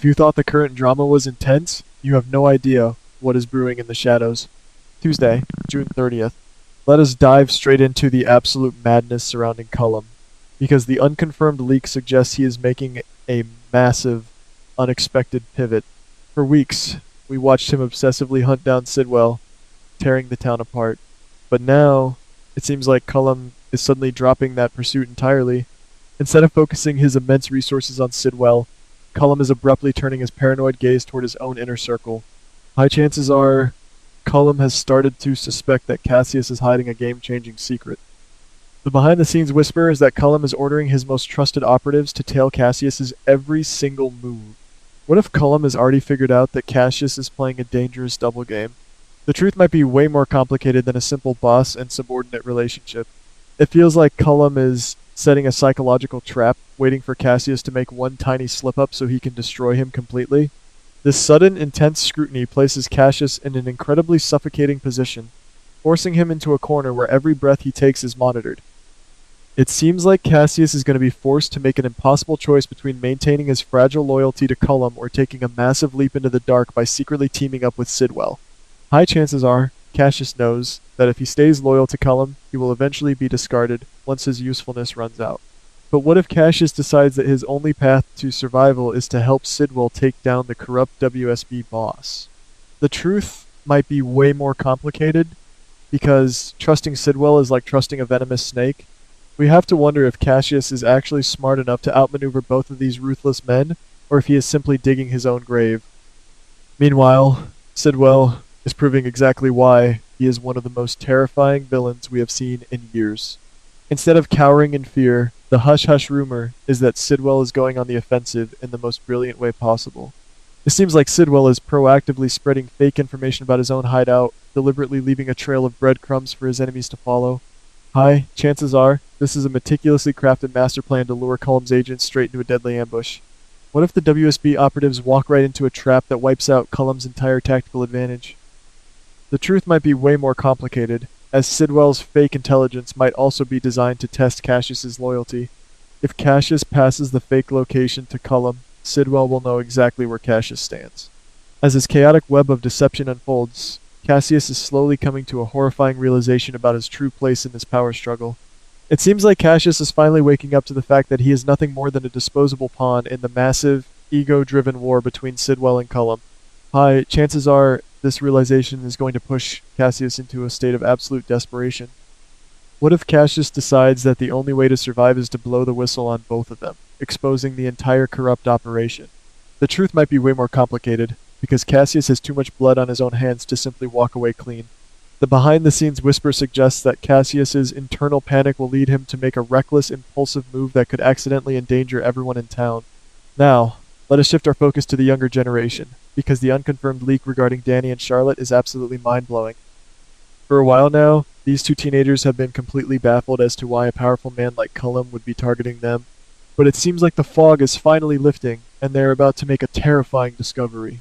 If you thought the current drama was intense, you have no idea what is brewing in the shadows. Tuesday, June 30th. Let us dive straight into the absolute madness surrounding Cullum, because the unconfirmed leak suggests he is making a massive, unexpected pivot. For weeks, we watched him obsessively hunt down Sidwell, tearing the town apart. But now, it seems like Cullum is suddenly dropping that pursuit entirely. Instead of focusing his immense resources on Sidwell, Cullum is abruptly turning his paranoid gaze toward his own inner circle. High chances are Cullum has started to suspect that Cassius is hiding a game-changing secret. The behind-the-scenes whisper is that Cullum is ordering his most trusted operatives to tail Cassius's every single move. What if Cullum has already figured out that Cassius is playing a dangerous double game? The truth might be way more complicated than a simple boss and subordinate relationship. It feels like Cullum is setting a psychological trap, waiting for Cassius to make one tiny slip-up so he can destroy him completely. This sudden, intense scrutiny places Cassius in an incredibly suffocating position, forcing him into a corner where every breath he takes is monitored. It seems like Cassius is going to be forced to make an impossible choice between maintaining his fragile loyalty to Cullum or taking a massive leap into the dark by secretly teaming up with Sidwell. High chances are, Cassius knows that if he stays loyal to Cullum, he will eventually be discarded once his usefulness runs out. But what if Cassius decides that his only path to survival is to help Sidwell take down the corrupt WSB boss? The truth might be way more complicated, because trusting Sidwell is like trusting a venomous snake. We have to wonder if Cassius is actually smart enough to outmaneuver both of these ruthless men, or if he is simply digging his own grave. Meanwhile, Sidwell is proving exactly why he is one of the most terrifying villains we have seen in years. Instead of cowering in fear, the hush-hush rumor is that Sidwell is going on the offensive in the most brilliant way possible. It seems like Sidwell is proactively spreading fake information about his own hideout, deliberately leaving a trail of breadcrumbs for his enemies to follow. High chances are, this is a meticulously crafted master plan to lure Cullum's agents straight into a deadly ambush. What if the WSB operatives walk right into a trap that wipes out Cullum's entire tactical advantage? The truth might be way more complicated, as Sidwell's fake intelligence might also be designed to test Cassius's loyalty. If Cassius passes the fake location to Cullum, Sidwell will know exactly where Cassius stands. As his chaotic web of deception unfolds, Cassius is slowly coming to a horrifying realization about his true place in this power struggle. It seems like Cassius is finally waking up to the fact that he is nothing more than a disposable pawn in the massive, ego-driven war between Sidwell and Cullum. High chances are this realization is going to push Cassius into a state of absolute desperation. What if Cassius decides that the only way to survive is to blow the whistle on both of them, exposing the entire corrupt operation? The truth might be way more complicated, because Cassius has too much blood on his own hands to simply walk away clean. The behind-the-scenes whisper suggests that Cassius's internal panic will lead him to make a reckless, impulsive move that could accidentally endanger everyone in town. Now, let us shift our focus to the younger generation, because the unconfirmed leak regarding Danny and Charlotte is absolutely mind-blowing. For a while now, these two teenagers have been completely baffled as to why a powerful man like Cullum would be targeting them, but it seems like the fog is finally lifting, and they are about to make a terrifying discovery.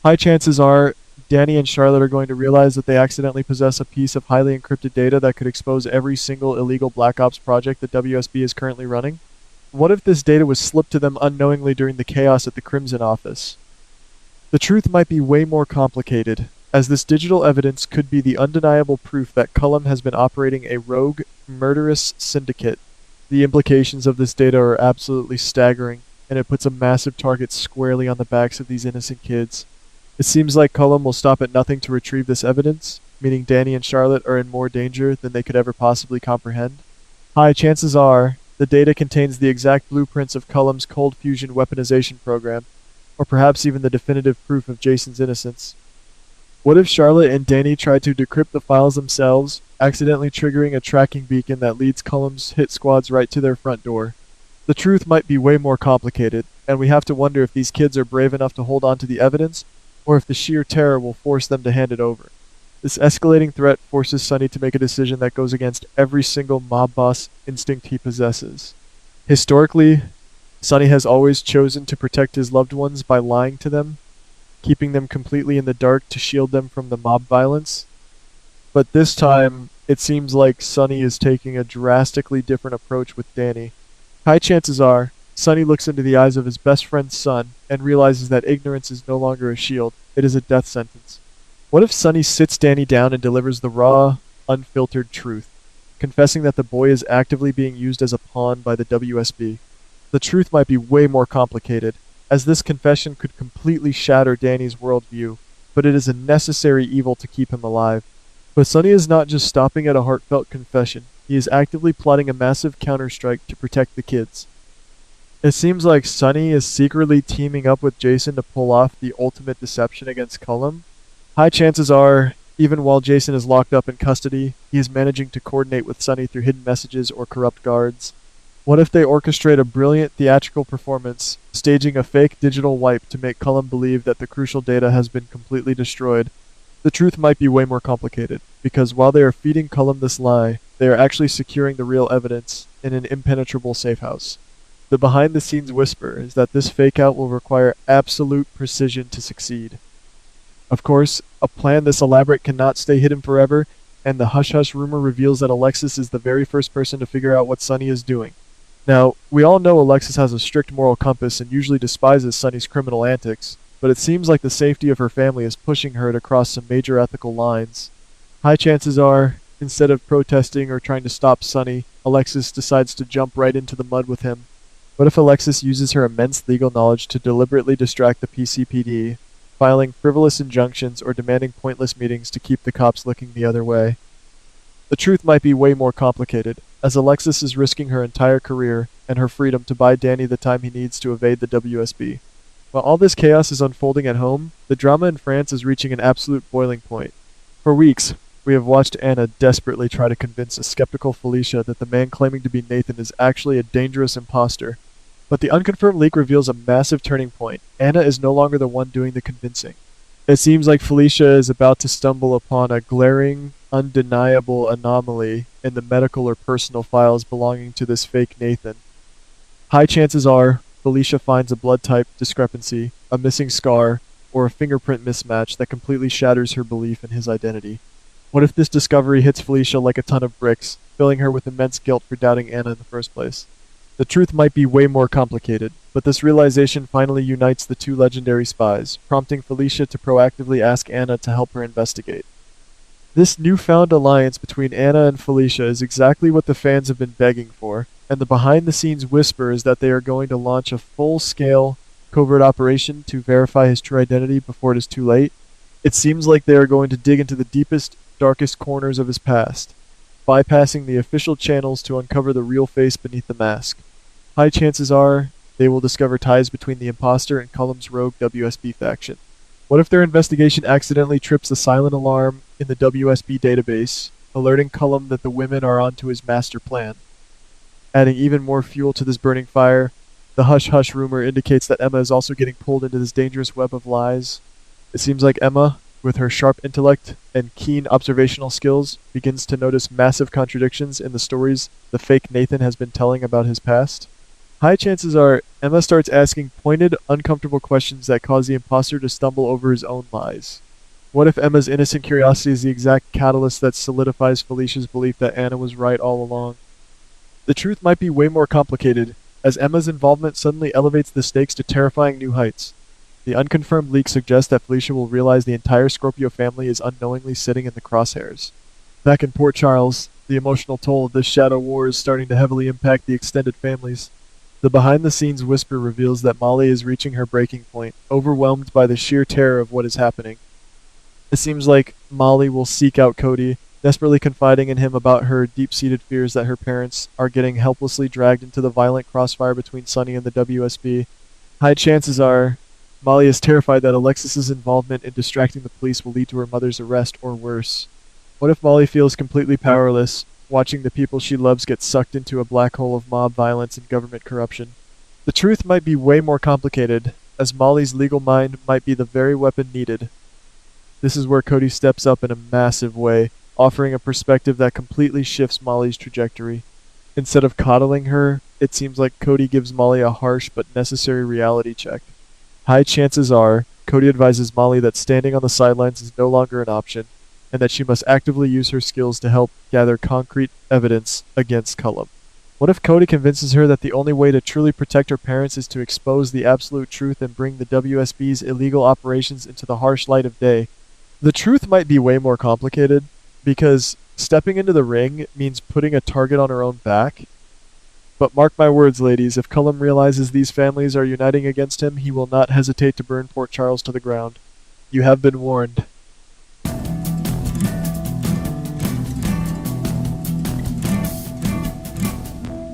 High chances are Danny and Charlotte are going to realize that they accidentally possess a piece of highly encrypted data that could expose every single illegal Black Ops project that WSB is currently running. What if this data was slipped to them unknowingly during the chaos at the Crimson office? The truth might be way more complicated, as this digital evidence could be the undeniable proof that Cullum has been operating a rogue, murderous syndicate. The implications of this data are absolutely staggering, and it puts a massive target squarely on the backs of these innocent kids. It seems like Cullum will stop at nothing to retrieve this evidence, meaning Danny and Charlotte are in more danger than they could ever possibly comprehend. High chances are the data contains the exact blueprints of Cullum's cold fusion weaponization program, or perhaps even the definitive proof of Jason's innocence. What if Charlotte and Danny try to decrypt the files themselves, accidentally triggering a tracking beacon that leads Cullum's hit squads right to their front door? The truth might be way more complicated, and we have to wonder if these kids are brave enough to hold on to the evidence, or if the sheer terror will force them to hand it over. This escalating threat forces Sonny to make a decision that goes against every single mob boss instinct he possesses. Historically, Sonny has always chosen to protect his loved ones by lying to them, keeping them completely in the dark to shield them from the mob violence. But this time, it seems like Sonny is taking a drastically different approach with Danny. High chances are, Sonny looks into the eyes of his best friend's son and realizes that ignorance is no longer a shield, it is a death sentence. What if Sonny sits Danny down and delivers the raw, unfiltered truth, confessing that the boy is actively being used as a pawn by the WSB? The truth might be way more complicated, as this confession could completely shatter Danny's worldview, but it is a necessary evil to keep him alive. But Sonny is not just stopping at a heartfelt confession, he is actively plotting a massive counterstrike to protect the kids. It seems like Sonny is secretly teaming up with Jason to pull off the ultimate deception against Cullum. High chances are, even while Jason is locked up in custody, he is managing to coordinate with Sonny through hidden messages or corrupt guards. What if they orchestrate a brilliant theatrical performance, staging a fake digital wipe to make Cullum believe that the crucial data has been completely destroyed? The truth might be way more complicated, because while they are feeding Cullum this lie, they are actually securing the real evidence in an impenetrable safe house. The behind-the-scenes whisper is that this fake-out will require absolute precision to succeed. Of course, a plan this elaborate cannot stay hidden forever, and the hush-hush rumor reveals that Alexis is the very first person to figure out what Sonny is doing. Now, we all know Alexis has a strict moral compass and usually despises Sonny's criminal antics, but it seems like the safety of her family is pushing her to cross some major ethical lines. High chances are, instead of protesting or trying to stop Sonny, Alexis decides to jump right into the mud with him. What if Alexis uses her immense legal knowledge to deliberately distract the PCPD, filing frivolous injunctions or demanding pointless meetings to keep the cops looking the other way? The truth might be way more complicated, as Alexis is risking her entire career and her freedom to buy Danny the time he needs to evade the WSB. While all this chaos is unfolding at home, the drama in France is reaching an absolute boiling point. For weeks, we have watched Anna desperately try to convince a skeptical Felicia that the man claiming to be Nathan is actually a dangerous imposter. But the unconfirmed leak reveals a massive turning point. Anna is no longer the one doing the convincing. It seems like Felicia is about to stumble upon a glaring, undeniable anomaly in the medical or personal files belonging to this fake Nathan. High chances are, Felicia finds a blood type discrepancy, a missing scar, or a fingerprint mismatch that completely shatters her belief in his identity. What if this discovery hits Felicia like a ton of bricks, filling her with immense guilt for doubting Anna in the first place? The truth might be way more complicated, but this realization finally unites the two legendary spies, prompting Felicia to proactively ask Anna to help her investigate. This newfound alliance between Anna and Felicia is exactly what the fans have been begging for, and the behind-the-scenes whisper is that they are going to launch a full-scale, covert operation to verify his true identity before it is too late. It seems like they are going to dig into the deepest, darkest corners of his past, bypassing the official channels to uncover the real face beneath the mask. High chances are they will discover ties between the imposter and Cullum's rogue WSB faction. What if their investigation accidentally trips the silent alarm in the WSB database, alerting Cullum that the women are onto his master plan? Adding even more fuel to this burning fire, the hush-hush rumor indicates that Emma is also getting pulled into this dangerous web of lies. It seems like Emma, with her sharp intellect and keen observational skills, begins to notice massive contradictions in the stories the fake Nathan has been telling about his past. High chances are Emma starts asking pointed, uncomfortable questions that cause the imposter to stumble over his own lies. What if Emma's innocent curiosity is the exact catalyst that solidifies Felicia's belief that Anna was right all along? The truth might be way more complicated, as Emma's involvement suddenly elevates the stakes to terrifying new heights. The unconfirmed leak suggests that Felicia will realize the entire Scorpio family is unknowingly sitting in the crosshairs. Back in Port Charles, the emotional toll of this shadow war is starting to heavily impact the extended families. The behind-the-scenes whisper reveals that Molly is reaching her breaking point, overwhelmed by the sheer terror of what is happening. It seems like Molly will seek out Cody, desperately confiding in him about her deep-seated fears that her parents are getting helplessly dragged into the violent crossfire between Sonny and the WSB. High chances are Molly is terrified that Alexis's involvement in distracting the police will lead to her mother's arrest or worse. What if Molly feels completely powerless, watching the people she loves get sucked into a black hole of mob violence and government corruption? The truth might be way more complicated, as Molly's legal mind might be the very weapon needed. This is where Cody steps up in a massive way, offering a perspective that completely shifts Molly's trajectory. Instead of coddling her, it seems like Cody gives Molly a harsh but necessary reality check. High chances are, Cody advises Molly that standing on the sidelines is no longer an option, and that she must actively use her skills to help gather concrete evidence against Cullum. What if Cody convinces her that the only way to truly protect her parents is to expose the absolute truth and bring the WSB's illegal operations into the harsh light of day? The truth might be way more complicated, because stepping into the ring means putting a target on her own back. But mark my words, ladies, if Cullum realizes these families are uniting against him, he will not hesitate to burn Port Charles to the ground. You have been warned.